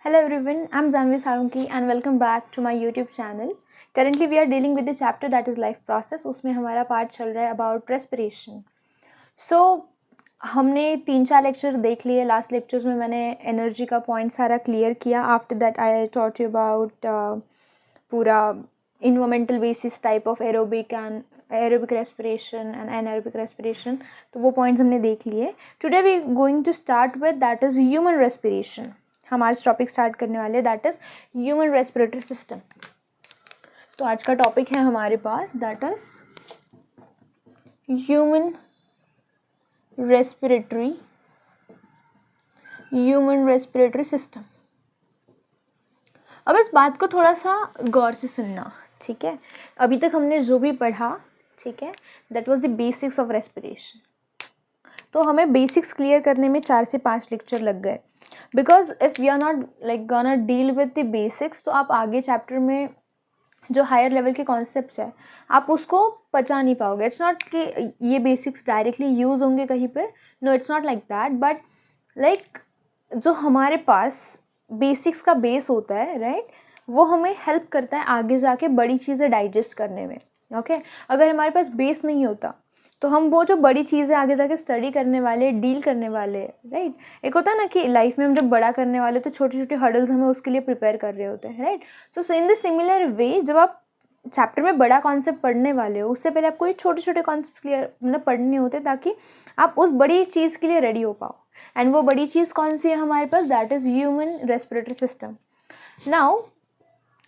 Hello everyone, I'm Janvi Sarunki and welcome back to my YouTube channel. Currently we are dealing with the chapter that is life process. उसमें हमारा part चल रहा है about respiration. So हमने 3-4 lecture देख लिए. Last lectures में मैंने एनर्जी का पॉइंट सारा क्लियर किया. After that I taught you about पूरा environmental basis type of aerobic and aerobic respiration and anaerobic respiration. तो वो पॉइंट्स हमने देख लिए. Today we going to start with that is human respiration. हम आज टॉपिक स्टार्ट करने वाले that is human respiratory system. तो आज का टॉपिक है हमारे पास that is human respiratory system. अब इस बात को थोड़ा सा गौर से सुनना, ठीक है. अभी तक हमने जो भी पढ़ा, ठीक है, that was the basics of respiration. तो हमें बेसिक्स क्लियर करने में 4 से 5 लेक्चर लग गए. Because if we are not like gonna deal with the basics, तो आप आगे चैप्टर में जो हायर लेवल के कॉन्सेप्ट्स है आप उसको पचा नहीं पाओगे. इट्स नॉट कि ये बेसिक्स डायरेक्टली यूज़ होंगे कहीं पे. No, it's not like that. But like जो हमारे पास बेसिक्स का बेस होता है, राइट, वो हमें हेल्प करता है आगे जाके बड़ी चीज़ें डाइजेस्ट करने में. ओके अगर हमारे पास बेस नहीं होता तो हम वो जो बड़ी चीज़ें आगे जाके स्टडी करने वाले, डील करने वाले, राइट. एक होता है ना कि लाइफ में हम जब बड़ा करने वाले तो छोटे छोटे हर्डल्स हमें उसके लिए प्रिपेयर कर रहे होते हैं, right. So in the similar way जब आप चैप्टर में बड़ा कॉन्सेप्ट पढ़ने वाले हो उससे पहले आपको ये छोटे छोटे कॉन्सेप्ट क्लियर मतलब पढ़ने होते ताकि आप उस बड़ी चीज़ के लिए रेडी हो पाओ. एंड वो बड़ी चीज़ कौन सी है हमारे पास? That is human respiratory system. Now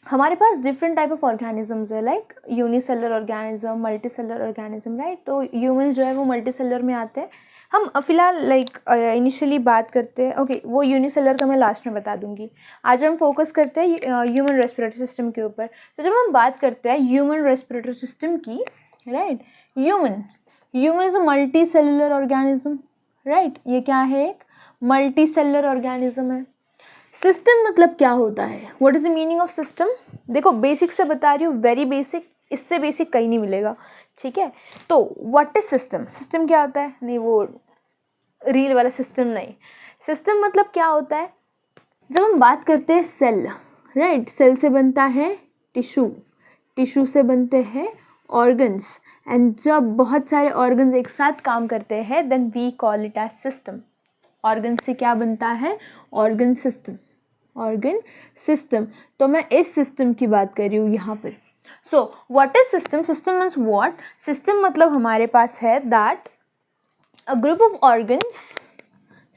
हमारे पास डिफरेंट टाइप ऑफ ऑर्गेनिजम्स है, like unicellular organism, multicellular organism, right. तो ह्यूमन्स जो है वो मल्टीसेलर में आते हैं. हम फिलहाल लाइक इनिशियली बात करते हैं. ओके वो यूनिसेलर का मैं लास्ट में बता दूंगी. आज हम फोकस करते हैं ह्यूमन रेस्पिरेटरी सिस्टम के ऊपर. तो जब हम बात करते हैं ह्यूमन रेस्पिरेटरी सिस्टम की, right, human is a multi cellular organism, right. ये क्या है? एक मल्टी सेलुलर ऑर्गेनिज्म है. सिस्टम मतलब क्या होता है? What is the meaning of system? देखो बेसिक से बता रही हूँ, वेरी बेसिक, इससे बेसिक कहीं नहीं मिलेगा, ठीक है. तो व्हाट इज सिस्टम? सिस्टम क्या होता है? नहीं वो रील वाला सिस्टम नहीं. सिस्टम मतलब क्या होता है? जब हम बात करते हैं सेल, राइट, सेल से बनता है टिश्यू, टिश्यू से बनते हैं ऑर्गन्स, एंड जब बहुत सारे ऑर्गन्स एक साथ काम करते हैं then we call it as system. Organ से क्या बनता है? Organ system, organ system. तो मैं इस सिस्टम की बात कर रही हूँ यहाँ पर. सो what is system? System means what? System मतलब हमारे पास है that a group of organs.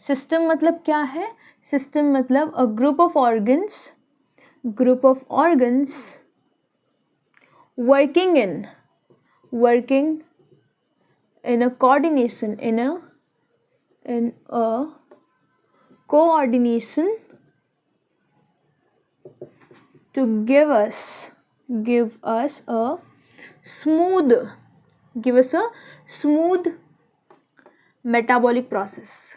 System मतलब क्या है? सिस्टम मतलब a group of organs, group of organs working in a coordination, in a coordination to give us a smooth metabolic process.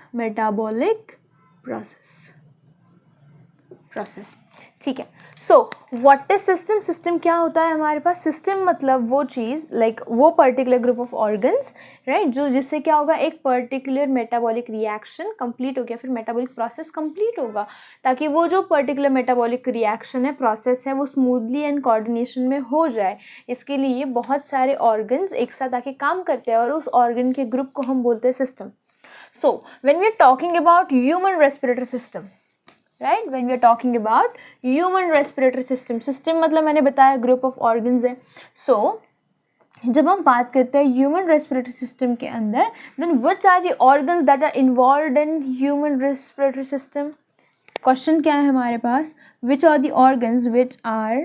ठीक है. So what is system? System क्या होता है हमारे पास? सिस्टम मतलब वो चीज़, लाइक वो particular group of organs, right, जो जिससे क्या होगा, एक पर्टिकुलर मेटाबॉलिक रिएक्शन कंप्लीट हो गया, फिर मेटाबॉलिक प्रोसेस कंप्लीट होगा, ताकि वो जो पर्टिकुलर मेटाबॉलिक रिएक्शन है, प्रोसेस है, वो स्मूथली एंड कोऑर्डिनेशन में हो जाए. इसके लिए बहुत सारे ऑर्गन्स एक साथ आके काम करते हैं और उस ऑर्गन के ग्रुप को हम बोलते हैं system. So when we are talking about human respiratory system, right, when we are talking about human respiratory system, system मतलब मैंने बताया ग्रुप ऑफ ऑर्गन्स है. सो जब हम बात करते हैं ह्यूमन रेस्पिरेटरी सिस्टम के अंदर, then which are the organs that are involved in human respiratory system? Question क्या है हमारे पास? Which are the organs which are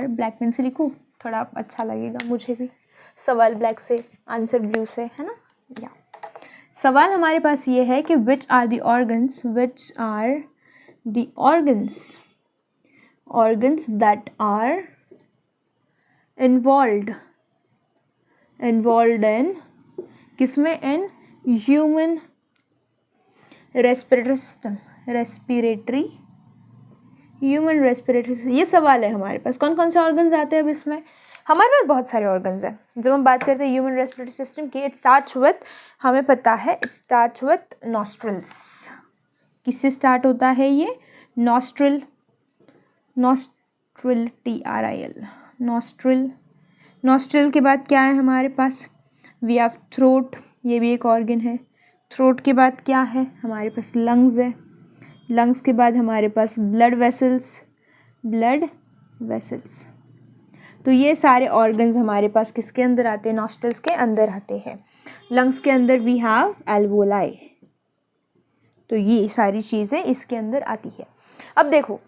black pen से लिखूँ, थोड़ा अच्छा लगेगा मुझे भी. सवाल ब्लैक से, आंसर ब्लू से, है ना. या सवाल हमारे पास ये है कि which are the organs that are involved in किसमें? In human respiratory system, human respiratory. ये सवाल है हमारे पास. कौन कौन से ऑर्गन्स आते हैं अब इसमें? हमारे पास बहुत सारे ऑर्गन्स हैं. जब हम बात करते हैं ह्यूमन रेस्पिरेटरी सिस्टम की, इट स्टार्ट्स विथ, हमें पता है, इट स्टार्ट्स विथ नॉस्ट्रल्स, किससे स्टार्ट होता है ये? Nostril, nostril, TRIL, nostril. Nostril के बाद क्या है हमारे पास? वी हैव थ्रोट, ये भी एक ऑर्गन है। थ्रोट के बाद क्या है हमारे पास? लंग्स है। लंग्स के बाद हमारे पास ब्लड वेसल्स, ब्लड वेसल्स। तो ये सारे ऑर्गन्स हमारे पास किसके अंदर आते हैं? नॉस्ट्रल्स के अंदर आते हैं। लंग्स के अंदर वी हैव एल्वोलाई। तो ये सारी चीज़ें इसके अंदर आती है। अब देखो,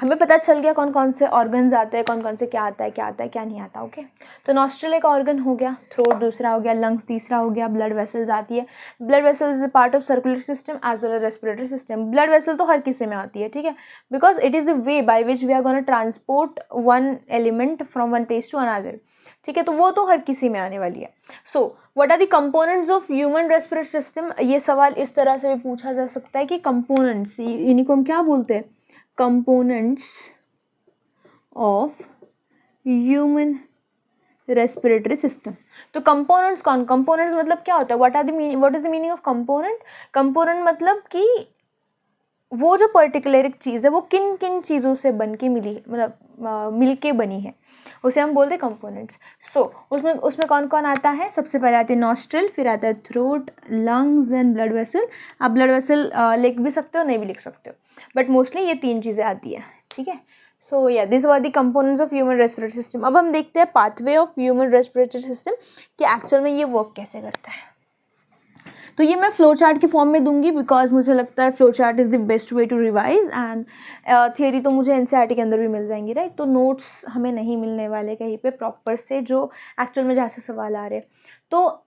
हमें पता चल गया कौन कौन से ऑर्गन्स आते हैं, कौन कौन से क्या आता है, क्या आता है, क्या नहीं आता। ओके, तो नॉस्ट्रल एक ऑर्गन हो गया, थ्रोट दूसरा हो गया, लंग्स तीसरा हो गया, ब्लड वेसल्स आती है। Blood vessels is part of circular system as well as respiratory system. Blood vessel तो हर किसी में आती है, ठीक है, because it is the way by which we are gonna transport one element from one place to another, ठीक है, तो वो तो हर किसी में आने वाली है। So what are the components of human respiratory system? ये सवाल इस तरह से भी पूछा जा सकता है कि कंपोनेंट्स, इन्हीं को हम क्या बोलते हैं? Components of human respiratory system. तो कंपोनेंट्स कौन? कंपोनेंट्स मतलब क्या होता है? What is the meaning of component? Component मतलब कि वो जो पर्टिकुलर एक चीज़ है वो किन किन चीज़ों से बन के मिली, मतलब मिल के बनी है, उसे हम बोलते हैं कंपोनेंट्स। सो उसमें कौन कौन आता है? सबसे पहले आते हैं नॉस्ट्रल, फिर आता है throat, lungs and blood vessel. आप ब्लड वेसल लिख भी सकते हो, नहीं भी लिख सकते हो, बट मोस्टली ये 3 चीज़ें आती है, ठीक है। सो या this were the components of human respiratory system. अब हम देखते हैं pathway of human respiratory system कि एक्चुअल में ये वर्क कैसे करता है। तो ये मैं फ्लो चार्ट की फॉर्म में दूंगी, बिकॉज मुझे लगता है flow chart is the best way to revise, and theory तो मुझे NCERT के अंदर भी मिल जाएंगी, राइट। तो नोट्स हमें नहीं मिलने वाले कहीं पे प्रॉपर से, जो एक्चुअल में जहाँ से सवाल आ रहे हैं, तो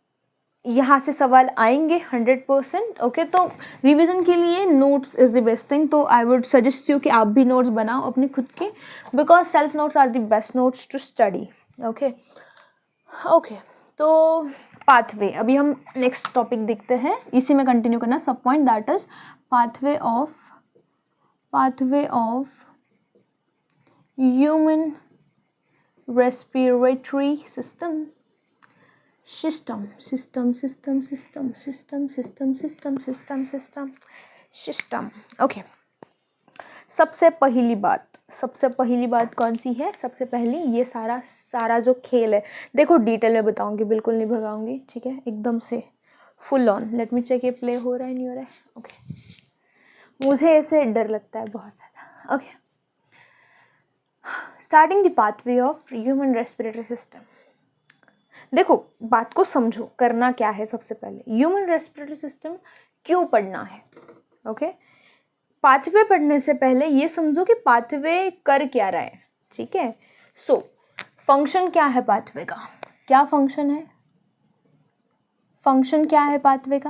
यहाँ से सवाल आएंगे 100%। ओके, तो रिवीजन के लिए notes is the best thing. तो आई वुड सजेस्ट यू कि आप भी नोट्स बनाओ अपने खुद के, because self notes are the best notes to study. Okay okay, तो पाथवे, अभी हम नेक्स्ट टॉपिक देखते हैं, इसी में कंटिन्यू करना सब point, that is pathway of human respiratory system. System. Okay, सबसे पहली बात कौन सी है? सबसे पहली, ये सारा जो खेल है, देखो डिटेल में बताऊंगी, बिल्कुल नहीं भगाऊंगी, ठीक है, एकदम से full on. Let me check ये प्ले हो रहा है नहीं हो रहा है। ओके, मुझे ऐसे डर लगता है बहुत ज़्यादा। Okay, starting the pathway of human respiratory system. देखो, बात को समझो, करना क्या है। सबसे पहले ह्यूमन रेस्पिरेटरी सिस्टम क्यों पढ़ना है? ओके, पाथवे पढ़ने से पहले ये समझो कि पाथवे कर क्या रहा है, ठीक है। सो फंक्शन क्या है पाथवे का? क्या फंक्शन है? फंक्शन क्या है पाथवे का?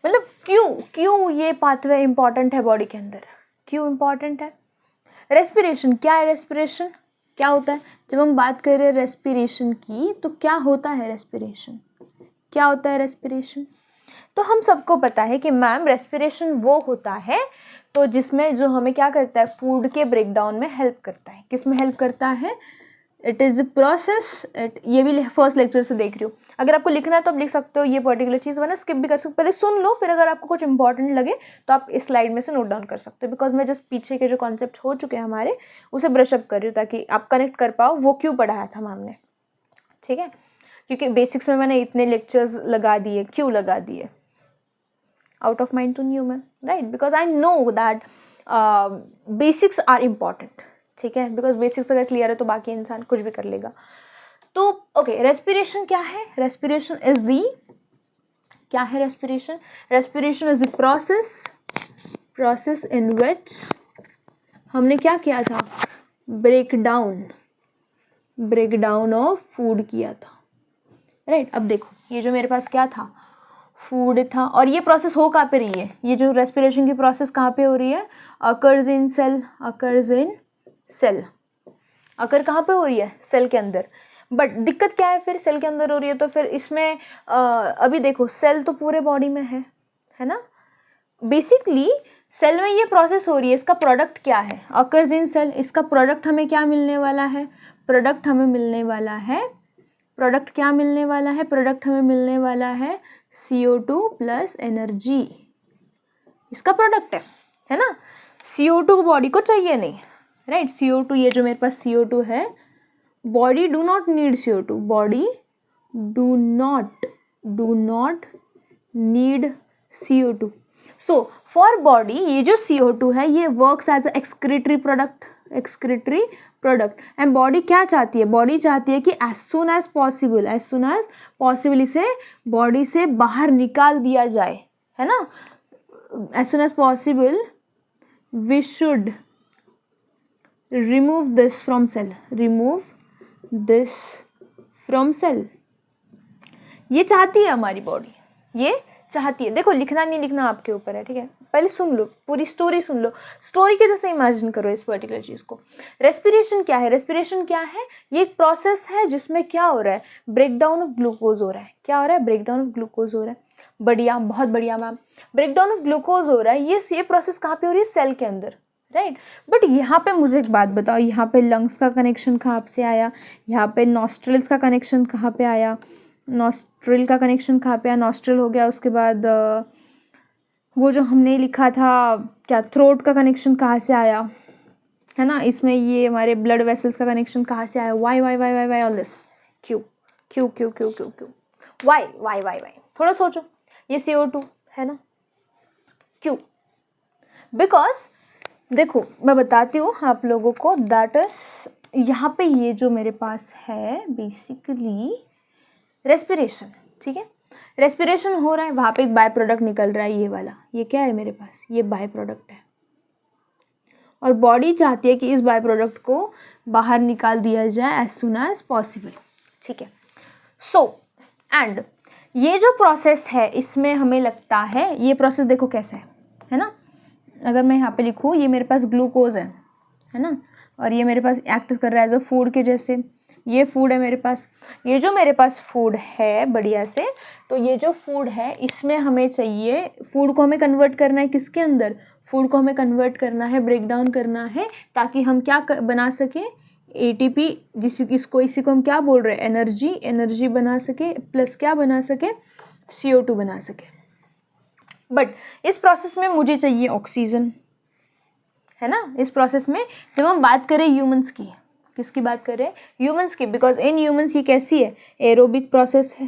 मतलब क्यों ये पाथवे इंपॉर्टेंट है बॉडी के अंदर? क्यों इंपॉर्टेंट है? रेस्पिरेशन क्या है? रेस्पिरेशन क्या होता है? जब हम बात कर रहे हैं रेस्पिरेशन की, तो क्या होता है रेस्पिरेशन? क्या होता है रेस्पिरेशन? तो हम सबको पता है कि मैम रेस्पिरेशन वो होता है तो जिसमें जो हमें क्या करता है, फूड के ब्रेकडाउन में हेल्प करता है। किस में हेल्प करता है? It is the process. ये भी फर्स्ट लेक्चर से देख रही हो, अगर आपको लिखना है तो आप लिख सकते हो ये पर्टिकुलर चीज़, वरना स्किप भी कर सकते हो, पहले सुन लो, फिर अगर आपको कुछ इंपॉर्टेंट लगे तो आप इस स्लाइड में से नोट डाउन कर सकते हो, बिकॉज मैं जस्ट पीछे के जो कॉन्सेप्ट हो चुके हैं हमारे, उसे ब्रशअप कर रही हूँ ताकि आप कनेक्ट कर पाओ वो क्यों पढ़ाया था मैम ने, ठीक है। क्योंकि बेसिक्स में मैंने इतने लेक्चर्स लगा दिए, क्यों लगा दिए? Out of mind to new man, right, because I know that basics are important, ठीक है, बिकॉज बेसिक्स अगर क्लियर है तो बाकी इंसान कुछ भी कर लेगा। तो ओके, रेस्पिरेशन क्या है? रेस्पिरेशन इज दी, क्या है respiration? Respiration is the process in which हमने क्या किया था? ब्रेकडाउन ऑफ फूड किया था, राइट। अब देखो, ये जो मेरे पास क्या था, फूड था, और ये प्रोसेस हो कहाँ पे रही है? ये जो रेस्पिरेशन की प्रोसेस कहाँ पे हो रही है? Occurs in cell. अकर कहाँ पे हो रही है? सेल के अंदर। बट दिक्कत क्या है फिर? सेल के अंदर हो रही है तो फिर इसमें अभी देखो, सेल तो पूरे बॉडी में है ना। बेसिकली सेल में ये प्रोसेस हो रही है, इसका प्रोडक्ट क्या है? Occurs in cell. इसका प्रोडक्ट हमें क्या मिलने वाला है? प्रोडक्ट हमें मिलने वाला है CO2 प्लस एनर्जी, इसका प्रोडक्ट है ना। CO2 बॉडी को चाहिए नहीं, राइट। CO2, ये जो मेरे पास CO2 है, body do not need CO2, body do not need CO2। So for body ये जो CO2 है ये works as excretory product and body क्या चाहती है, बॉडी चाहती है कि एज सुन एज पॉसिबल इसे बॉडी से बाहर निकाल दिया जाए, है ना। As soon as possible we should remove this from cell, ये चाहती है हमारी बॉडी, ये चाहती है। देखो लिखना नहीं लिखना आपके ऊपर है, ठीक है। पहले सुन लो, पूरी स्टोरी सुन लो, स्टोरी के जैसे इमेजिन करो इस पर्टिकुलर चीज़ को। रेस्पिरेशन क्या है, ये एक प्रोसेस है जिसमें क्या हो रहा है, ब्रेकडाउन ऑफ ग्लूकोज हो रहा है। क्या हो रहा है, ब्रेकडाउन ऑफ ग्लूकोज हो रहा है। बढ़िया, बहुत बढ़िया मैम, ब्रेकडाउन ऑफ ग्लूकोज हो रहा है। ये प्रोसेस कहाँ पे हो रही है, सेल के अंदर, राइट। बट यहाँ पे मुझे एक बात बताओ, यहाँ पे लंग्स का कनेक्शन कहाँ से आया, यहाँ पे नॉस्ट्रल्स का कनेक्शन कहाँ पे आया, नॉस्ट्रिल का कनेक्शन कहाँ पे आया, नॉस्ट्रिल हो गया, उसके बाद वो जो हमने लिखा था क्या, थ्रोट का कनेक्शन कहाँ से आया, है ना। इसमें ये हमारे ब्लड वेसल्स का कनेक्शन कहाँ से आया, वाई ऑल दिस, क्यों, वाई, थोड़ा सोचो, ये CO2 है ना, क्यों, बिकॉज देखो मैं बताती हूँ आप लोगों को, दैट इज यहाँ पे ये जो मेरे पास है बेसिकली रेस्पिरेशन, ठीक है। रेस्पिरेशन हो रहा है, वहाँ पे एक बाय प्रोडक्ट निकल रहा है, ये वाला, ये क्या है मेरे पास, ये बाय प्रोडक्ट है। और बॉडी चाहती है कि इस बाय प्रोडक्ट को बाहर निकाल दिया जाए एज सुन एज पॉसिबल, ठीक है। सो एंड ये जो प्रोसेस है इसमें हमें लगता है, ये प्रोसेस देखो कैसा है ना। अगर मैं यहाँ पे लिखूँ, ये मेरे पास ग्लूकोज है ना, और ये मेरे पास एक्ट कर रहा है एज अ फूड के जैसे, ये फूड है मेरे पास, ये जो मेरे पास फूड है बढ़िया से, तो ये जो फूड है इसमें हमें चाहिए, फूड को हमें कन्वर्ट करना है किसके अंदर, फूड को हमें कन्वर्ट करना है, ब्रेक डाउन करना है, ताकि हम क्या बना सके, ATP, इसी को हम क्या बोल रहे हैं, एनर्जी बना सके, प्लस क्या बना सके, CO2 बना सके। बट इस प्रोसेस में मुझे चाहिए ऑक्सीजन, है ना। इस प्रोसेस में जब हम बात करें ह्यूमंस की, किसकी बात कर रहे हैं, ह्यूमंस की, बिकॉज इन ह्यूमंस ये कैसी है, एरोबिक प्रोसेस है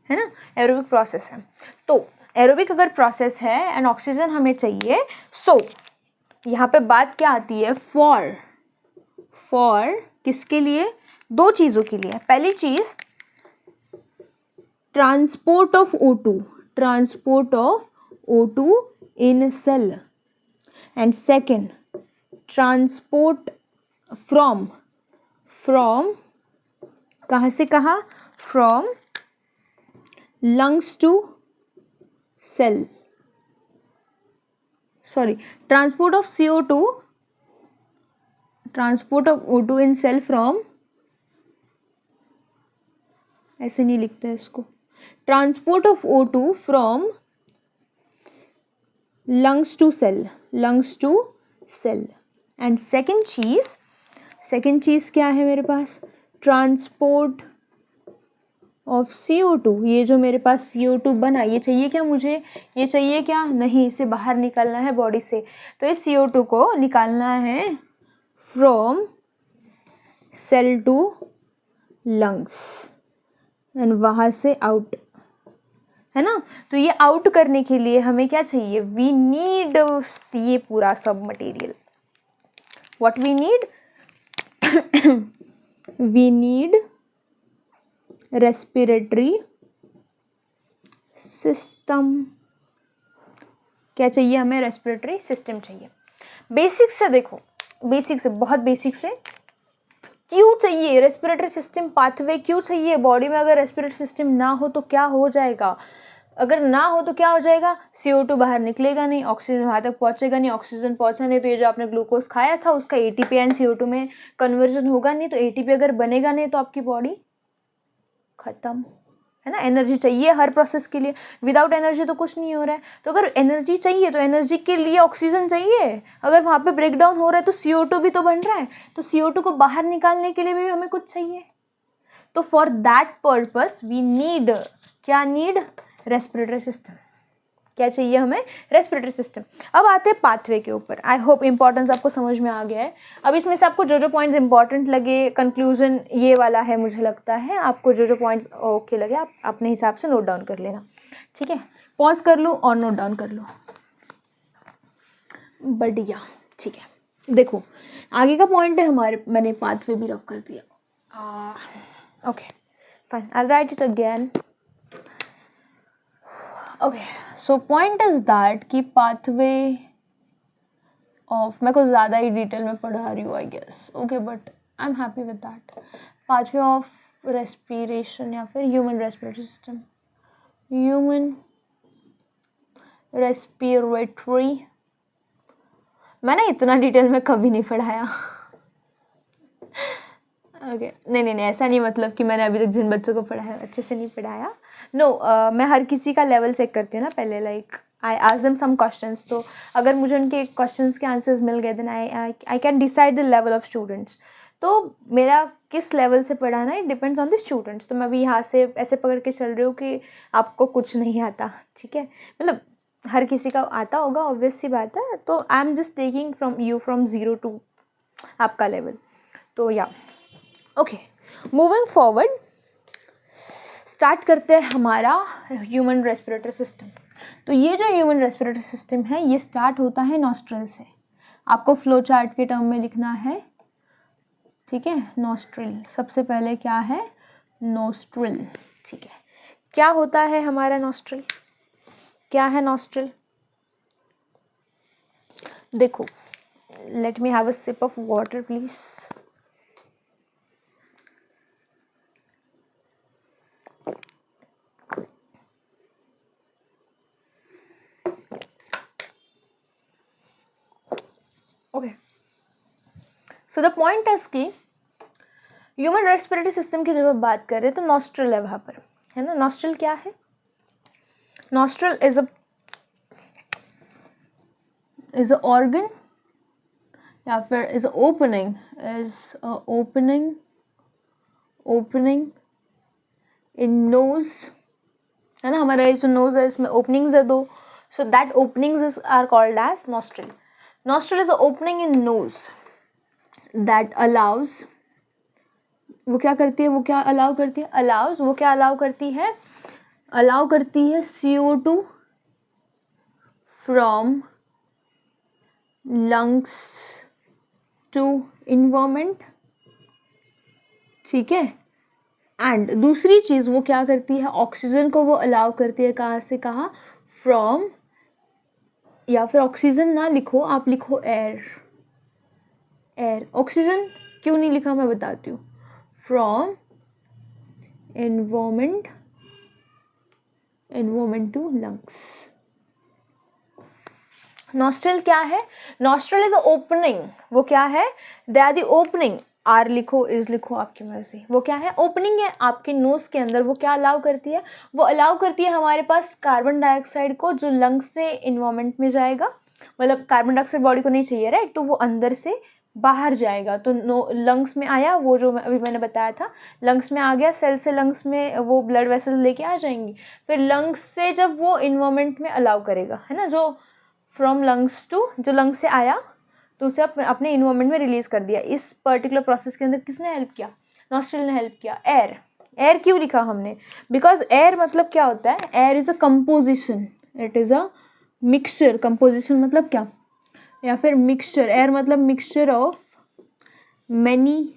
ना, एरोबिक प्रोसेस है। तो एरोबिक अगर प्रोसेस है एंड ऑक्सीजन हमें चाहिए, सो यहाँ पे बात क्या आती है, फॉर किसके लिए, दो चीज़ों के लिए। पहली चीज़ transport of O2 in cell, and second transport from कहाँ से कहाँ, from lungs to cell, sorry, transport of O2 in cell from, ऐसे नहीं लिखते हैं इसको, transport of O2 from lungs to cell and second चीज़ क्या है मेरे पास, ट्रांसपोर्ट ऑफ CO2, ये जो मेरे पास CO2 बना, ये चाहिए क्या मुझे, ये चाहिए क्या, नहीं, इसे बाहर निकालना है बॉडी से, तो इस CO2 को निकालना है from cell to lungs and वहाँ से आउट, है ना। तो ये आउट करने के लिए हमें क्या चाहिए, वी नीड ये पूरा सब material, what we need, we need respiratory system, क्या चाहिए हमें, रेस्पिरेटरी सिस्टम चाहिए। बेसिक से देखो, बहुत बेसिक से क्यों चाहिए रेस्पिरेटरी सिस्टम, पाथवे क्यों चाहिए बॉडी में, अगर रेस्पिरेटरी सिस्टम ना हो तो क्या हो जाएगा, अगर ना हो तो क्या हो जाएगा, CO2 बाहर निकलेगा नहीं, ऑक्सीजन वहाँ तक पहुँचेगा नहीं, ऑक्सीजन पहुँचा नहीं तो ये जो आपने ग्लूकोज खाया था उसका ATP एंड CO2 में कन्वर्जन होगा नहीं, तो ATP अगर बनेगा नहीं तो आपकी बॉडी खत्म, है ना। एनर्जी चाहिए हर प्रोसेस के लिए, विदाउट एनर्जी तो कुछ नहीं हो रहा है। तो अगर एनर्जी चाहिए तो एनर्जी के लिए ऑक्सीजन चाहिए, अगर वहाँ पे ब्रेक डाउन हो रहा है तो CO2 भी तो बन रहा है, तो CO2 को बाहर निकालने के लिए भी हमें कुछ चाहिए। तो for that purpose we need, क्या नीड, रेस्पिरेटरी सिस्टम। क्या चाहिए हमें? Respiratory system. अब आते हैं पाथवे के ऊपर। आई होप इंपॉर्टेंस आपको समझ में आ गया है। अब इसमें से आपको जो जो पॉइंट्स इंपॉर्टेंट लगे, कंक्लूजन ये वाला है मुझे लगता है, आपको जो जो पॉइंट्स ओके लगे आप अपने हिसाब से नोट डाउन कर लेना, ठीक है? पॉज कर लो और नोट डाउन कर लो। बढ़िया, ठीक है। देखो आगे का पॉइंट है हमारे, मैंने पाथवे भी रख कर दिया। Okay fine, I write it again. Okay so point is that कि पाथवे ऑफ, मैं कुछ ज़्यादा ही डिटेल में पढ़ा रही हूँ I guess, okay but I am happy with that. Pathway of respiration या फिर human respiratory system, human respiratory, मैंने इतना डिटेल में कभी नहीं पढ़ाया। ओके नहीं, ऐसा नहीं, मतलब कि मैंने अभी तक जिन बच्चों को पढ़ाया अच्छे से नहीं पढ़ाया। मैं हर किसी का लेवल चेक करती हूँ ना पहले, like I ask them some questions, तो अगर मुझे उनके क्वेश्चंस के आंसर्स मिल गए then I can decide the level of students. तो मेरा किस लेवल से पढ़ाना है डिपेंड्स ऑन द स्टूडेंट्स। तो मैं अभी यहाँ से ऐसे पकड़ के चल रही हूँ कि आपको कुछ नहीं आता, ठीक है? मतलब हर किसी का आता होगा, ऑब्वियस सी बात है। तो I am just taking from 0 to आपका लेवल। तो या ओके, मूविंग फॉरवर्ड, स्टार्ट करते हैं हमारा ह्यूमन रेस्पिरेटरी सिस्टम। तो ये जो ह्यूमन रेस्पिरेटरी सिस्टम है ये स्टार्ट होता है नॉस्ट्रल से। आपको फ्लो चार्ट के टर्म में लिखना है, ठीक है? नॉस्ट्रिल सबसे पहले क्या है? नॉस्ट्रिल, ठीक है? क्या होता है हमारा नॉस्ट्रिल? क्या है नॉस्ट्रिल? देखो, let me have a sip of water please. Okay so the point is कि ह्यूमन रेस्पिरेटरी सिस्टम की जब आप बात कर रहे हैं तो नॉस्ट्रिल है वहाँ पर, है ना? नॉस्ट्रिल क्या है? नॉस्ट्रिल इज अ ऑर्गन या फिर इज ओपनिंग इन नोज, है ना? हमारा ये जो नोज है इसमें ओपनिंग्स है 2, so that openings are called as nostril. Nostril is a opening in nose that allows, वो क्या करती है? वो क्या अलाउ करती है? अलाउज, वो क्या अलाउ करती है? अलाउ करती है CO2 from lungs to environment, ठीक है? एंड दूसरी चीज़ वो क्या करती है? ऑक्सीजन को वो अलाउ करती है, कहाँ से कहाँ? फ्रॉम, या फिर ऑक्सीजन ना लिखो आप, लिखो एयर। एयर, ऑक्सीजन क्यों नहीं लिखा मैं बताती हूँ। From environment to lungs. Nostril क्या है? नॉस्ट्रल इज अ ओपनिंग, वो क्या है? They are the opening, are लिखो इज लिखो आपकी मर्जी। वो क्या है? ओपनिंग है आपके नोज के अंदर। वो क्या अलाउ करती है? वो अलाउ करती है हमारे पास कार्बन डाइऑक्साइड को, जो लंग्स से इन्वायरमेंट में जाएगा, मतलब कार्बन डाइऑक्साइड बॉडी को नहीं चाहिए, राइट? तो वो अंदर से बाहर जाएगा। तो लंग्स में आया, वो जो अभी मैंने बताया था, लंग्स में आ गया, सेल से लंग्स में वो ब्लड वेसल लेके आ जाएंगी। फिर लंग्स से जब वो इन्वायरमेंट में अलाउ करेगा, है ना, जो फ्रॉम लंग्स टू, जो लंग्स से आया तो उसे अपने इन्वायरमेंट में रिलीज कर दिया। इस पर्टिकुलर प्रोसेस के अंदर किसने हेल्प किया? नॉस्ट्रिल ने हेल्प किया। एयर, एयर क्यों लिखा हमने? बिकॉज एयर मतलब क्या होता है? Air is a composition, it is a mixture. Composition मतलब क्या? या फिर मिक्सचर, एयर मतलब मिक्सचर ऑफ मैनी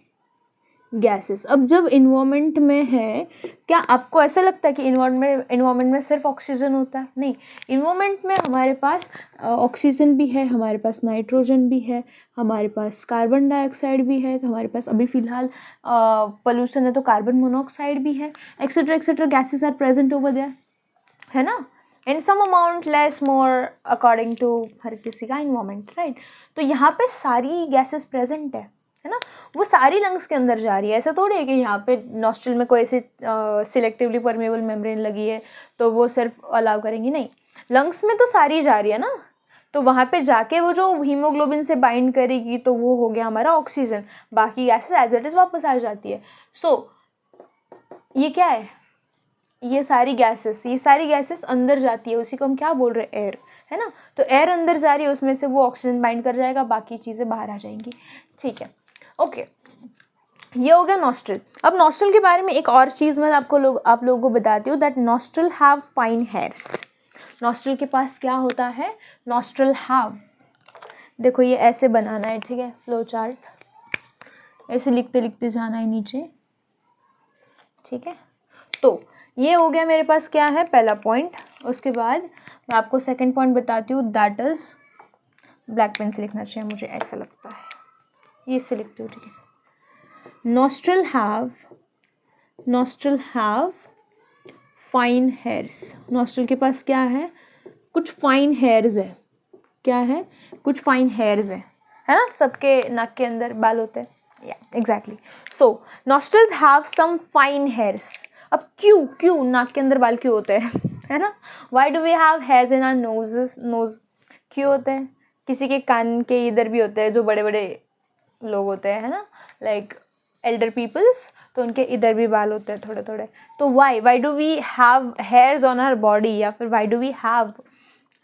गैसेस। अब जब इन्वायरमेंट में है, क्या आपको ऐसा लगता है कि इन्वायरमेंट में सिर्फ ऑक्सीजन होता है? नहीं, इन्वायरमेंट में हमारे पास ऑक्सीजन भी है, हमारे पास नाइट्रोजन भी है, हमारे पास कार्बन डाइऑक्साइड भी है, हमारे पास अभी फ़िलहाल पोल्यूशन है तो कार्बन मोनोऑक्साइड भी है, etcetera gases are present over there, है ना? In some amount, less more, according to हर किसी का इन्वायरमेंट, राइट? तो यहाँ पे सारी गैसेस प्रेजेंट है ना? वो सारी लंग्स के अंदर जा रही है। ऐसा थोड़ी है कि यहाँ पे नॉस्ट्रिल में कोई ऐसी सिलेक्टिवली परमेबल मेम्ब्रेन लगी है तो वो सिर्फ अलाउ करेंगी, नहीं, लंग्स में तो सारी जा रही है ना। तो वहाँ पे जाके वो जो हीमोग्लोबिन से बाइंड करेगी तो वो हो गया हमारा ऑक्सीजन, बाकी गैसेस एज इट इज़ वापस आ जाती है। सो ये क्या है? ये सारी गैसेस अंदर जाती है, उसी को हम क्या बोल रहे हैं, एयर, है ना। तो एयर अंदर जा रही है, उसमें से वो ऑक्सीजन बाइंड कर जाएगा, बाकी चीज़ें बाहर आ जाएंगी, ठीक है। ओके, ये हो गया नॉस्ट्रल। अब नॉस्ट्रल के बारे में एक और चीज़ मैं आप लोगों को बताती हूँ, that nostril have fine hairs. Nostril के पास क्या होता है, नॉस्ट्रल हैव, देखो ये ऐसे बनाना है, ठीक है, फ्लो चार्ट ऐसे लिखते लिखते जाना है नीचे, ठीक है। तो ये हो गया मेरे पास क्या है, पहला पॉइंट। उसके बाद मैं आपको सेकंड पॉइंट बताती हूँ, दैट इज, ब्लैक पेन से लिखना चाहिए मुझे ऐसा लगता है, ये इससे लिखती हूँ, ठीक है। Nostril have fine hairs. Nostril के पास क्या है, कुछ फाइन हेयर्स है, क्या है, कुछ फाइन हेयर्स है ना, सबके नाक के अंदर बाल होते हैं, या exactly. So nostrils have some fine hairs. अब क्यों नाक के अंदर बाल क्यों होते हैं है ना, why do we have hairs in our nose, क्यों होते हैं, किसी के कान के इधर भी होते हैं, जो बड़े बड़े लोग होते हैं, है ना, लाइक एल्डर पीपल्स, तो उनके इधर भी बाल होते हैं थोड़े थोड़े। तो why do we have hairs on our body, या फिर why do we have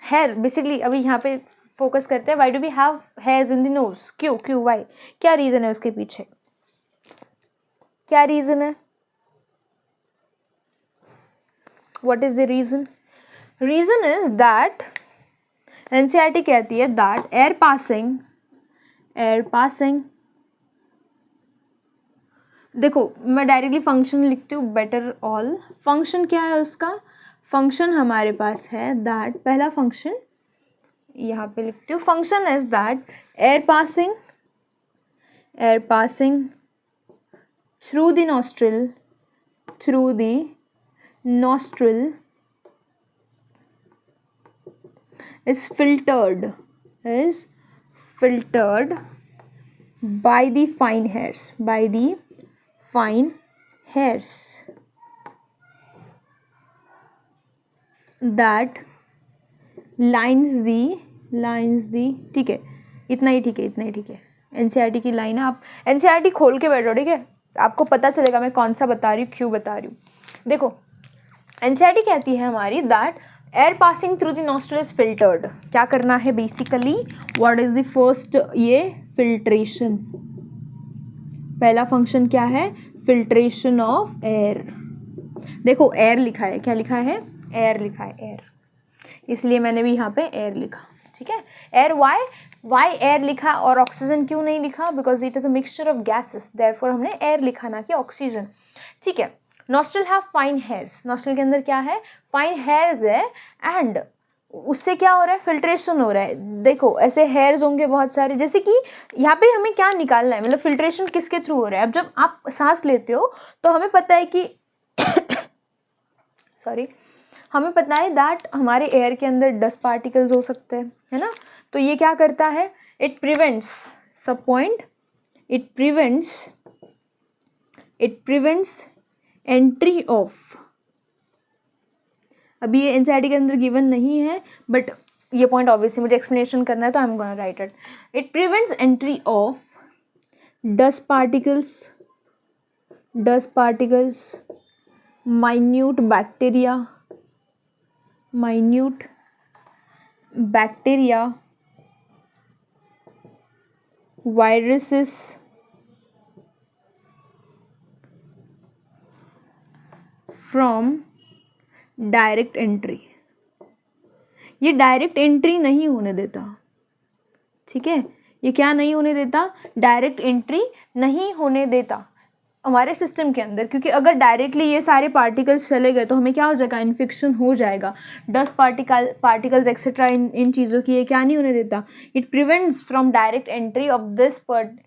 hair, basically अभी यहाँ पे फोकस करते हैं, why do we have hairs in the nose, क्यों वाई, क्या रीज़न है उसके पीछे, क्या रीज़न है, what is the reason? Reason is that NCERT कहती है दैट एयर पासिंग, देखो मैं डायरेक्टली फंक्शन लिखती हूँ, बेटर ऑल। फंक्शन क्या है उसका, फंक्शन हमारे पास है दैट, पहला फंक्शन यहाँ पे लिखती हूँ, function is that air passing through the nostril is filtered by the fine hairs that lines the, ठीक है, इतना ही ठीक है, एनसीईआरटी की लाइन है, आप एनसीईआरटी खोल के बैठो, ठीक है, आपको पता चलेगा मैं कौन सा बता रही हूँ, क्यों बता रही हूँ। देखो एनसीईआरटी कहती है हमारी that air passing through the nostril is filtered, क्या करना है basically, what is the first, ये फिल्ट्रेशन, पहला फंक्शन क्या है, फिल्ट्रेशन ऑफ एयर। देखो एयर लिखा है, क्या लिखा है, एयर लिखा है, एयर, इसलिए मैंने भी यहाँ पे एयर लिखा, ठीक है। एयर वाई एयर लिखा और ऑक्सीजन क्यों नहीं लिखा, because it is a mixture of gases, therefore हमने एयर लिखा ना कि ऑक्सीजन, ठीक है। Nostril have fine hairs, nostril के अंदर क्या है, फाइन हेयर्स है, एंड उससे क्या हो रहा है, फिल्ट्रेशन हो रहा है। देखो ऐसे हेयर्स होंगे बहुत सारे, जैसे कि यहाँ पे हमें क्या निकालना है, मतलब फिल्ट्रेशन किसके थ्रू हो रहा है। अब जब आप सांस लेते हो तो हमें पता है कि सॉरी, हमें पता है दैट हमारे एयर के अंदर डस्ट पार्टिकल्स हो सकते हैं, है ना। तो ये क्या करता है, इट प्रिवेंट्स, सब point, it prevents entry of, अभी ये एनसीईआरटी के अंदर गिवन नहीं है, बट ये पॉइंट ऑब्वियसली मुझे एक्सप्लेनेशन करना है, तो I am gonna right it. It prevents entry of dust particles, minute bacteria, viruses, from direct entry, ये डायरेक्ट एंट्री नहीं होने देता, ठीक है, ये क्या नहीं होने देता, डायरेक्ट एंट्री नहीं होने देता हमारे सिस्टम के अंदर, क्योंकि अगर डायरेक्टली ये सारे पार्टिकल्स चले गए तो हमें क्या हो जाएगा, इन्फेक्शन हो जाएगा, डस्ट पार्टिकल्स एक्सेट्रा, इन चीज़ों की ये क्या नहीं होने देता, it prevents from direct entry of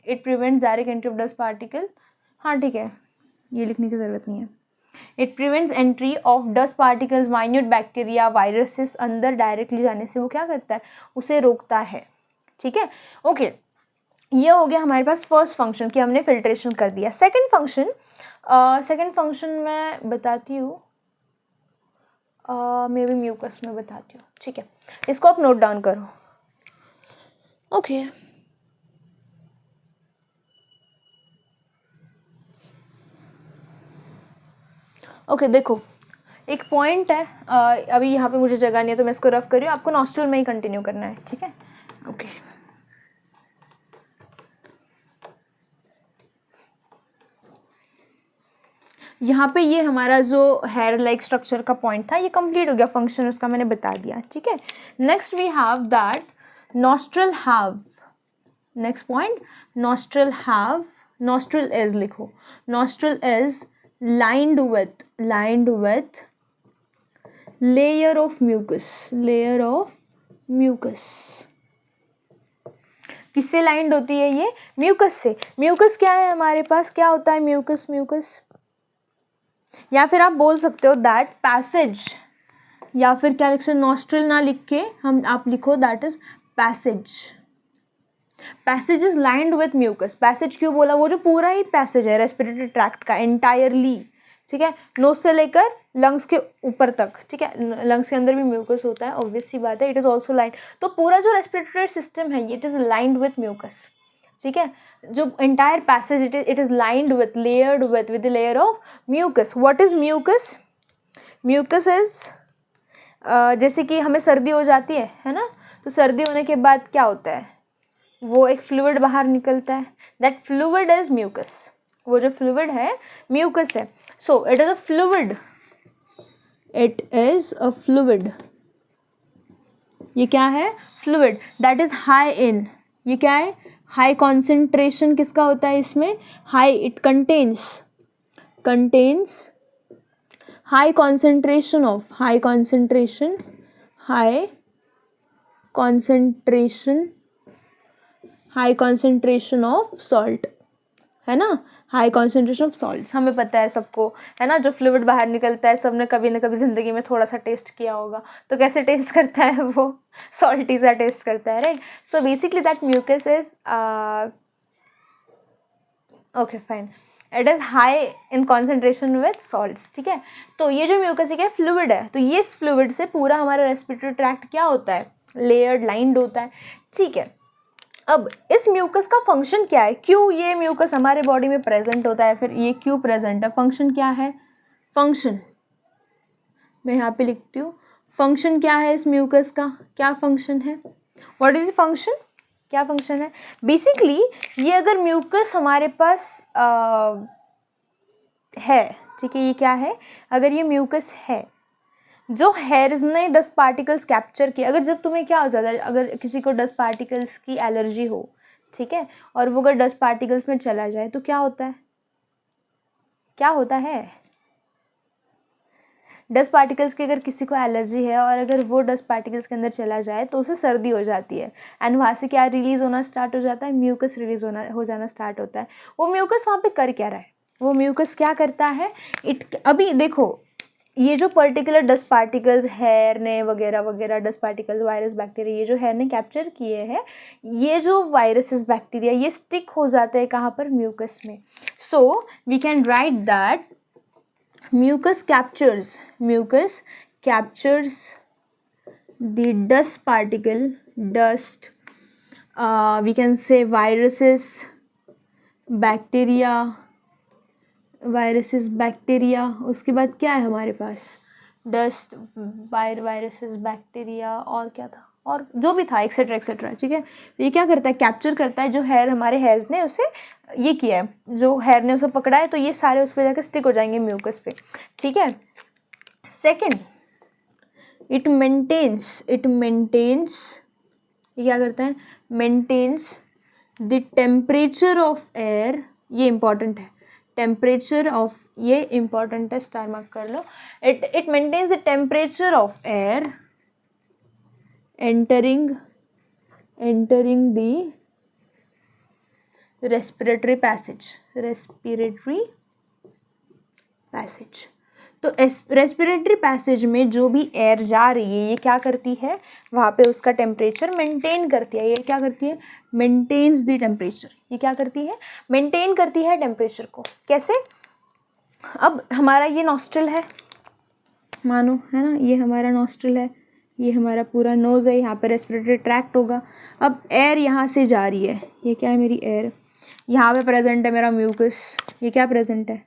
it prevents direct entry of dust particle, हाँ ठीक है, ये लिखने की ज़रूरत नहीं है। It prevents entry of dust particles, minute bacteria, viruses अंदर डायरेक्टली जाने से वो क्या करता है, उसे रोकता है, ठीक है। ओके, ये हो गया हमारे पास फर्स्ट फंक्शन कि हमने फिल्ट्रेशन कर दिया। सेकंड फंक्शन मैं बताती हूँ, मे बी म्यूकस में बताती हूँ, ठीक है, इसको आप नोट डाउन करो। ओके ओके, देखो एक पॉइंट है, अभी यहाँ पे मुझे जगह नहीं है तो मैं इसको रफ कर रही हूँ, आपको नॉस्ट्रल में ही कंटिन्यू करना है, ठीक है। ओके, यहाँ पे ये हमारा जो हेयर लाइक स्ट्रक्चर का पॉइंट था ये कंप्लीट हो गया, फंक्शन उसका मैंने बता दिया, ठीक है। Next we have that nostril have, next point nostril have, nostril is लिखो, nostril is lined with layer of mucus। किससे लाइंड होती है ये? म्यूकस से। म्यूकस क्या है हमारे पास, क्या होता है म्यूकस? या फिर आप बोल सकते हो दैट पैसेज, या फिर क्या लिख सकते, नॉस्ट्रल ना लिख के आप लिखो that is passage is lined with mucus. Passage क्यों बोला? वो जो पूरा ही पैसेज है रेस्पिरेटरी ट्रैक्ट का एंटायरली, ठीक है, नोज से लेकर लंग्स के ऊपर तक, ठीक है, लंग्स के अंदर भी म्यूकस होता है, ऑब्वियस सी बात है, इट इज ऑल्सो लाइंड। तो पूरा जो रेस्पिरेटरी सिस्टम है it is lined with mucus, ठीक है। जो entire passage it is lined with, layered with the layer of mucus. What is mucus? Mucus is जैसे कि हमें सर्दी हो जाती है ना, तो सर्दी होने के बाद क्या होता है, वो एक फ्लूइड बाहर निकलता है, दैट फ्लूइड इज म्यूकस। वो जो फ्लूइड है म्यूकस है। So it is a fluid, it is a fluid. ये क्या है? Fluid that is high in, ये क्या है? हाई कॉन्सेंट्रेशन किसका होता है इसमें? High, it contains high concentration of salt, है ना, हाई कॉन्सेंट्रेशन ऑफ सॉल्ट्स। हमें पता है सबको, है ना, जो फ्लूइड बाहर निकलता है सबने कभी ना कभी ज़िंदगी में थोड़ा सा टेस्ट किया होगा, तो कैसे टेस्ट करता है वो? सॉल्टी सा टेस्ट करता है, right. So basically that mucus is okay fine, it is high in concentration with salts, ठीक है। तो ये जो म्यूकस है फ्लूइड है, तो ये इस फ्लूइड से पूरा हमारा रेस्पिरेटरी ट्रैक्ट क्या होता है? लेयर्ड, लाइंड होता है, ठीक है। अब इस म्यूकस का फंक्शन क्या है? क्यों ये म्यूकस हमारे बॉडी में प्रेजेंट होता है, फिर ये क्यों प्रेजेंट है? फंक्शन क्या है? फंक्शन मैं यहाँ पे लिखती हूँ, फंक्शन क्या है इस म्यूकस का? क्या फंक्शन है? What is function? क्या फंक्शन है? बेसिकली ये अगर म्यूकस हमारे पास है, ठीक है, ये क्या है? अगर ये म्यूकस है, जो हेयर्स ने डस्ट पार्टिकल्स कैप्चर किए, अगर जब तुम्हें क्या हो जाता है, अगर किसी को डस्ट पार्टिकल्स की एलर्जी हो, ठीक है, और वो अगर डस्ट पार्टिकल्स में चला जाए तो क्या होता है? क्या होता है? डस्ट पार्टिकल्स की अगर किसी को एलर्जी है और अगर वो डस्ट पार्टिकल्स के अंदर चला जाए तो उसे सर्दी हो जाती है, एंड वहाँ से क्या रिलीज़ होना स्टार्ट हो जाता है? म्यूकस रिलीज़ हो जाना स्टार्ट होता है। वो म्यूकस वहाँ पे कर क्या रहा है? वो म्यूकस क्या करता है? अभी देखो, ये जो पर्टिकुलर डस्ट पार्टिकल्स हेयर ने वगैरह वगैरह, डस्ट पार्टिकल्स, वायरस, बैक्टीरिया, ये जो हेयर ने कैप्चर किए हैं, ये जो वायरसेस, बैक्टीरिया, ये स्टिक हो जाते हैं कहाँ पर? म्यूकस में। So we can write that mucus captures the dust particle, we can say viruses, bacteria, उसके बाद क्या है हमारे पास? डस्ट, वायरसेस, बैक्टीरिया, और क्या था, और जो भी था, एक्सेट्रा एक्सेट्रा, ठीक है। तो ये क्या करता है? कैप्चर करता है जो हेयर, हमारे हेयर्स ने उसे ये किया है, जो हेयर ने उसे पकड़ा है, तो ये सारे उस पर जाकर स्टिक हो जाएंगे म्यूकस पे, ठीक है। सेकेंड, इट मेंटेन्स, ये क्या करता है? Maintains the temperature of air, ये इंपॉर्टेंट है, टेम्परेचर ऑफ, ये इंपॉर्टेंट है, स्टार मार्क कर लो। It maintains the temperature of air entering the respiratory passage, तो रेस्पिरेटरी पैसेज में जो भी एयर जा रही है ये क्या करती है? वहाँ पे उसका टेम्परेचर मेंटेन करती है। ये क्या करती है? Maintains the temperature. ये क्या करती है? मेंटेन करती है टेम्परेचर को। कैसे? अब हमारा ये नॉस्ट्रल है, मानो, है ना, ये हमारा नॉस्ट्रल है, ये हमारा पूरा नोज़ है, यहाँ पे रेस्पिरेटरी ट्रैक्ट होगा। अब एयर यहाँ से जा रही है, ये क्या है? मेरी एयर। यहाँ पे प्रेजेंट है मेरा म्यूकस, ये क्या प्रेजेंट है?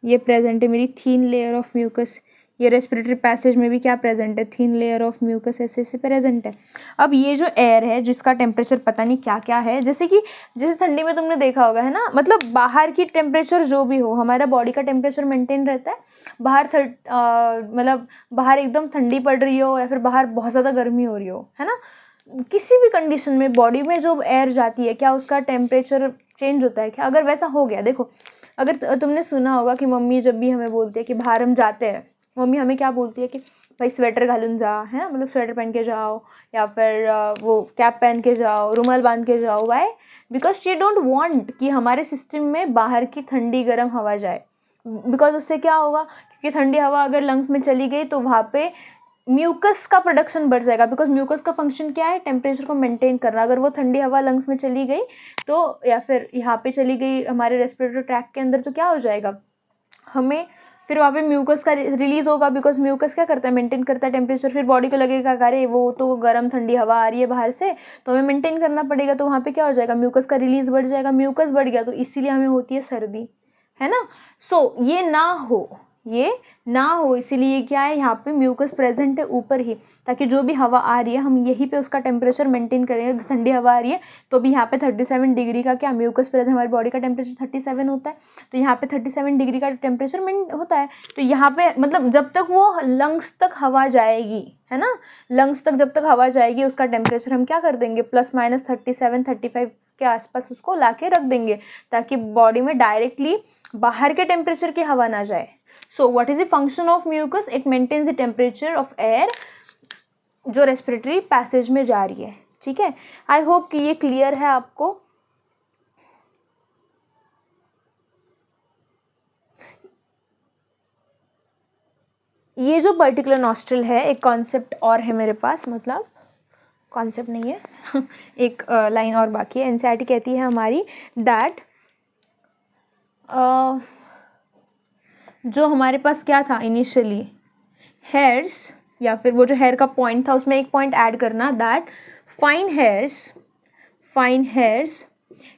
ये प्रेजेंट है मेरी थीन लेयर ऑफ म्यूकस। ये रेस्पिरेटरी पैसेज में भी क्या प्रेजेंट है, थिन लेयर ऑफ म्यूकस ऐसे प्रेजेंट है। अब ये जो एयर है जिसका टेम्परेचर पता नहीं क्या क्या है, जैसे ठंडी में तुमने देखा होगा है ना, मतलब बाहर की टेम्परेचर जो भी हो, हमारा बॉडी का टेम्परेचर मेंटेन रहता है, बाहर मतलब बाहर एकदम ठंडी पड़ रही हो या फिर बाहर बहुत ज़्यादा गर्मी हो रही हो, है ना, किसी भी कंडीशन में बॉडी में जो एयर जाती है क्या उसका टेम्परेचर चेंज होता है क्या? अगर वैसा हो गया, देखो अगर तुमने सुना होगा कि मम्मी जब भी हमें बोलती है कि बाहर हम जाते हैं, मम्मी हमें क्या बोलती है कि भाई स्वेटर घालून जा, है ना, मतलब स्वेटर पहन के जाओ, या फिर वो कैप पहन के जाओ, रुमाल बांध के जाओ। Why? Because she don't want कि हमारे सिस्टम में बाहर की ठंडी गर्म हवा जाए, बिकॉज उससे क्या होगा, क्योंकि ठंडी हवा अगर लंग्स में चली गई तो वहाँ पे म्यूकस का प्रोडक्शन बढ़ जाएगा, बिकॉज म्यूकस का फंक्शन क्या है, टेम्परेचर को मेंटेन करना। अगर वो ठंडी हवा लंग्स में चली गई तो, या फिर यहाँ पे चली गई हमारे रेस्पिरेटरी ट्रैक्ट के अंदर, तो क्या हो जाएगा, हमें फिर वहाँ पे म्यूकस का रिलीज होगा, बिकॉज म्यूकस क्या करता है, मेंटेन करता है टेम्परेचर। फिर बॉडी को लगेगा अरे वो तो गर्म ठंडी हवा आ रही है बाहर से, तो हमें मेंटेन करना पड़ेगा, तो वहाँ पे क्या हो जाएगा, म्यूकस का रिलीज बढ़ जाएगा। म्यूकस बढ़ गया तो इसीलिए हमें होती है सर्दी, है ना। सो ये ना हो इसीलिए क्या है, यहाँ पे म्यूकस प्रेजेंट है ऊपर ही, ताकि जो भी हवा आ रही है हम यहीं पे उसका टेम्परेचर मेंटेन करेंगे। ठंडी हवा आ रही है तो भी यहाँ पे 37 डिग्री का क्या म्यूकस प्रेजेंट, हमारी बॉडी का टेम्परेचर 37 होता है, तो यहाँ पे 37 डिग्री का टेम्परेचर होता है। तो यहाँ पे मतलब जब तक वो लंग्स तक हवा जाएगी, है ना, लंग्स तक जब तक हवा जाएगी उसका टेम्परेचर हम क्या कर देंगे, ±37 35 के आसपास उसको ला के रख देंगे, ताकि बॉडी में डायरेक्टली बाहर के टेम्परेचर की हवा ना जाए। So what is the function of mucus? It maintains the temperature of air जो रेस्पिरेटरी पैसेज में जा रही है, ठीक है। आई होप कि ये क्लियर है आपको। ये जो पर्टिकुलर नॉस्ट्रल है, एक कॉन्सेप्ट और है मेरे पास, मतलब कॉन्सेप्ट नहीं है एक लाइन और बाकी है। एनसीईआरटी कहती है हमारी दैट जो हमारे पास क्या था इनिशियली, हेयर्स, या फिर वो जो हेयर का पॉइंट था उसमें एक पॉइंट ऐड करना, that fine hairs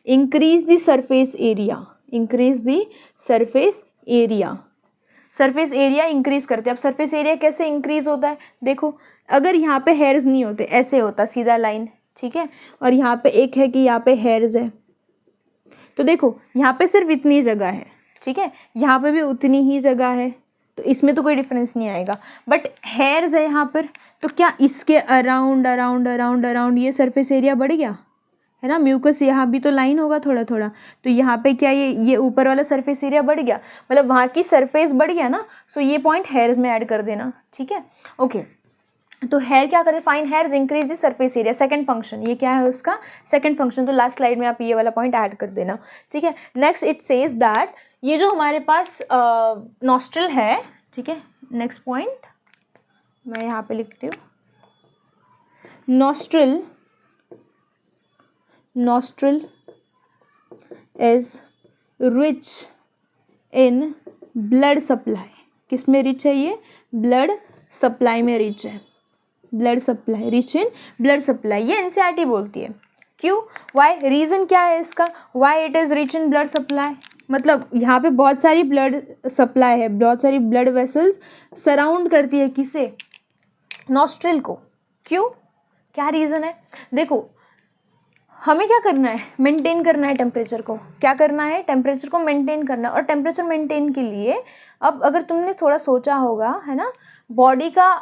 increase the surface area, surface area increase करते हैं। अब सरफेस एरिया कैसे इंक्रीज होता है, देखो अगर यहाँ पे हेयर्स नहीं होते, ऐसे होता सीधा लाइन, ठीक है, और यहाँ पे एक है कि यहाँ पे हेयर्स है, तो देखो यहाँ पे सिर्फ इतनी जगह है, ठीक है, यहाँ पे भी उतनी ही जगह है, तो इसमें तो कोई डिफरेंस नहीं आएगा। बट हेयर्स है यहाँ पर, तो क्या इसके अराउंड ये सरफेस एरिया बढ़ गया, है ना, म्यूकस यहाँ भी तो लाइन होगा थोड़ा थोड़ा, तो यहाँ पे क्या ये ऊपर वाला सरफेस एरिया बढ़ गया, मतलब वहाँ की सरफेस बढ़ गया ना। सो ये पॉइंट हेयर्स में ऐड कर देना, ठीक है, ओके। तो हेयर क्या करे, fine hairs increase the surface area, second function, ये क्या है उसका सेकंड फंक्शन, तो लास्ट स्लाइड में आप ये वाला पॉइंट ऐड कर देना, ठीक है। नेक्स्ट इट सेज दैट ये जो हमारे पास नॉस्ट्रल है, ठीक है, नेक्स्ट पॉइंट मैं यहाँ पे लिखती हूँ, nostril is rich in blood supply। किस में रिच है ये, ब्लड सप्लाई में रिच है, blood supply, rich in blood supply, ये एनसीईआरटी बोलती है। क्यों, वाई, रीज़न क्या है इसका, why it is rich in blood supply, मतलब यहाँ पे बहुत सारी ब्लड सप्लाई है, बहुत सारी ब्लड वेसल्स सराउंड करती है किसे, नॉस्ट्रिल को। क्यों, क्या रीज़न है, देखो हमें क्या करना है, मेंटेन करना है टेम्परेचर को, क्या करना है, टेम्परेचर को मेंटेन करना। और टेम्परेचर मेंटेन के लिए अब अगर तुमने थोड़ा सोचा होगा, है ना, बॉडी का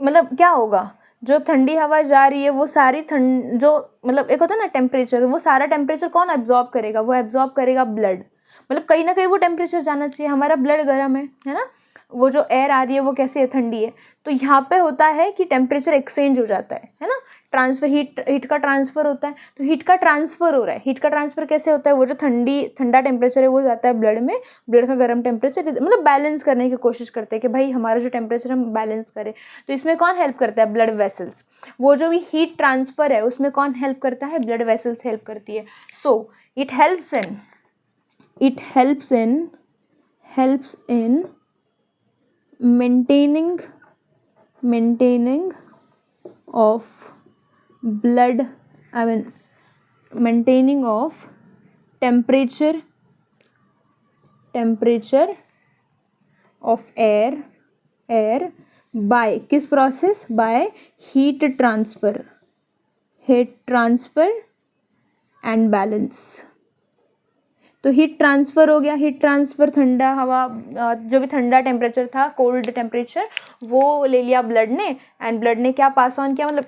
मतलब क्या होगा, जो ठंडी हवा जा रही है वो सारी ठंड, जो मतलब एक होता है ना टेम्परेचर, वो सारा टेम्परेचर कौन एब्जॉर्ब करेगा, वो एब्जॉर्ब करेगा ब्लड, मतलब कहीं ना कहीं वो टेम्परेचर जाना चाहिए, हमारा ब्लड गर्म है ना, वो जो एयर आ रही है वो कैसे है, ठंडी है, तो यहाँ पे होता है कि टेम्परेचर एक्सचेंज हो जाता है ना, ट्रांसफर, हीट का ट्रांसफ़र होता है, तो हीट का ट्रांसफ़र हो रहा है। हीट का ट्रांसफ़र कैसे होता है, वो जो ठंडा टेम्परेचर है वो जाता है ब्लड में, ब्लड का गर्म टेम्परेचर, मतलब बैलेंस करने की कोशिश करते हैं कि भाई हमारा जो टेम्परेचर हम बैलेंस करें। तो इसमें कौन हेल्प करता है, ब्लड वेसल्स, वो जो भी हीट ट्रांसफ़र है उसमें कौन हेल्प करता है, ब्लड वेसल्स हेल्प करती है। So it helps in maintaining of blood, I mean maintaining of temperature of air air by किस process, by heat transfer and balance. तो हीट ट्रांसफ़र हो गया, हीट ट्रांसफ़र ठंडा हवा, जो भी ठंडा टेम्परेचर था, कोल्ड टेम्परेचर, वो ले लिया ब्लड ने, एंड ब्लड ने क्या पास ऑन किया, मतलब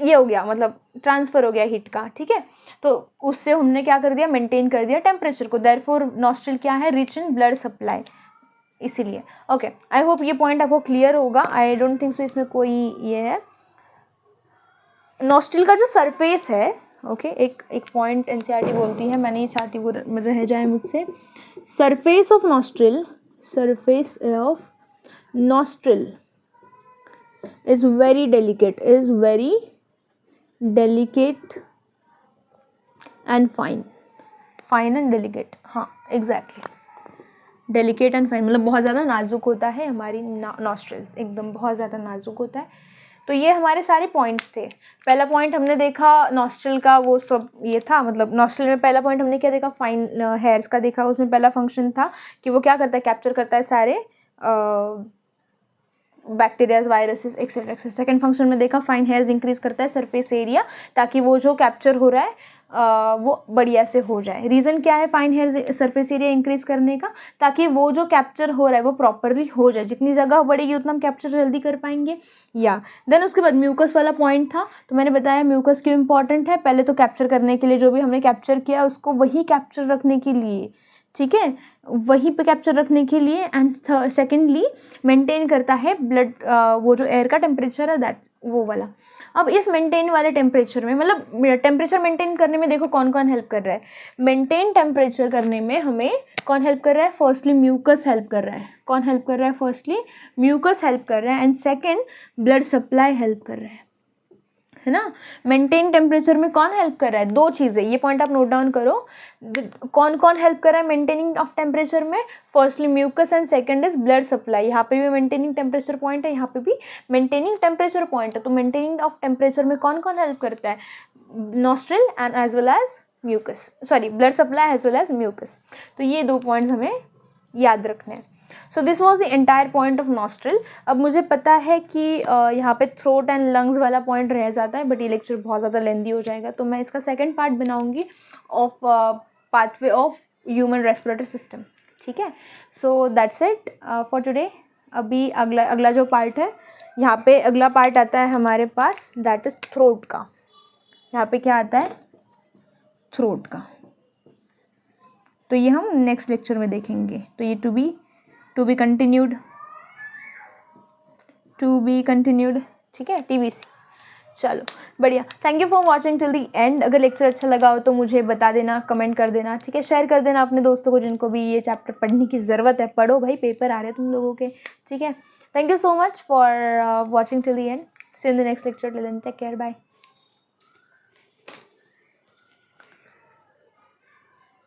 ये हो गया, मतलब ट्रांसफ़र हो गया हीट का, ठीक है। तो उससे हमने क्या कर दिया, मेंटेन कर दिया टेम्परेचर को, देयरफॉर नॉस्ट्रिल क्या है, रिच इन ब्लड सप्लाई, इसीलिए। ओके, आई होप ये पॉइंट आपको क्लियर होगा। आई डोंट थिंक सो इसमें कोई ये है। नॉस्ट्रिल का जो सरफेस है, ओके, एक पॉइंट एनसीईआरटी बोलती है, मैं नहीं चाहती वो रह जाए मुझसे। Surface of nostril is very delicate and fine and delicate, हाँ एग्जैक्टली, डेलिकेट एंड फाइन, मतलब बहुत ज़्यादा नाजुक होता है हमारी नॉस्ट्रिल्स, एकदम बहुत ज़्यादा नाजुक होता है। तो ये हमारे सारे पॉइंट्स थे। पहला पॉइंट हमने देखा नॉस्ट्रिल का, वो सब ये था, मतलब नॉस्ट्रिल में पहला पॉइंट हमने क्या देखा, फाइन हेयर्स का देखा। उसमें पहला फंक्शन था कि वो क्या करता है, कैप्चर करता है सारे bacterias, viruses etcetera etcetera. Second function में देखा फाइन हेयर्स इंक्रीज करता है सरफेस एरिया, ताकि वो जो कैप्चर हो रहा है वो बढ़िया से हो जाए। रीज़न क्या है fine hair surface area increase करने का, ताकि वो जो कैप्चर हो रहा है वो प्रॉपरली हो जाए, जितनी जगह बढ़ेगी उतना हम कैप्चर जल्दी कर पाएंगे। या देन उसके बाद म्यूकस वाला पॉइंट था, तो मैंने बताया म्यूकस क्यों इंपॉर्टेंट है। पहले तो कैप्चर करने के लिए, जो भी हमने कैप्चर किया उसको वही कैप्चर रखने के लिए, ठीक है, वहीं पे कैप्चर रखने के लिए। एंड सेकेंडली मेंटेन करता है ब्लड, वो जो एयर का टेम्परेचर है दैट, वो वाला। अब इस मेंटेन वाले टेम्परेचर में, मतलब टेम्परेचर मेंटेन करने में देखो कौन कौन हेल्प कर रहा है। मेंटेन टेम्परेचर करने में हमें कौन हेल्प कर रहा है, फर्स्टली म्यूकस हेल्प कर रहा है। कौन हेल्प कर रहा है, फर्स्टली म्यूकस हेल्प कर रहा है, and second blood supply help कर रहा है ना। मेंटेन टेम्परेचर में कौन हेल्प कर रहा है, दो चीज़ें, ये पॉइंट आप नोट डाउन करो। कौन कौन हेल्प कर रहा है मेंटेनिंग ऑफ टेम्परेचर में, firstly mucus and second is blood supply. यहाँ पे भी मेंटेनिंग टेम्परेचर पॉइंट है, यहाँ पे भी मेंटेनिंग टेम्परेचर पॉइंट है। तो मेंटेनिंग ऑफ टेम्परेचर में कौन कौन हेल्प करता है, nostril and as well as mucus, sorry blood supply as well as mucus. तो ये दो पॉइंट्स हमें याद रखने हैं। So this was the entire point of nostril. अब मुझे पता है कि यहाँ पे थ्रोट एंड लंग्स वाला पॉइंट रह जाता है, बट ये लेक्चर बहुत ज़्यादा लेंदी हो जाएगा, तो मैं इसका सेकंड पार्ट बनाऊंगी of pathway of human respiratory system, ठीक है। So that's it for today. अभी अगला जो पार्ट है, यहाँ पे अगला पार्ट आता है हमारे पास, दैट इज़ थ्रोट का। यहाँ पे क्या आता है, थ्रोट का। तो ये हम नेक्स्ट लेक्चर में देखेंगे। तो ये टू बी कंटिन्यूड, ठीक है, TBC। चलो बढ़िया, thank you for watching till the and. अगर लेक्चर अच्छा लगा हो तो मुझे बता देना, कमेंट कर देना, ठीक है, शेयर कर देना अपने दोस्तों को जिनको भी ये चैप्टर पढ़ने की ज़रूरत है। पढ़ो भाई, पेपर आ रहे हैं तुम लोगों के, ठीक है। Thank you so much for watching till the end. See you in the next lecture, till then take care, bye.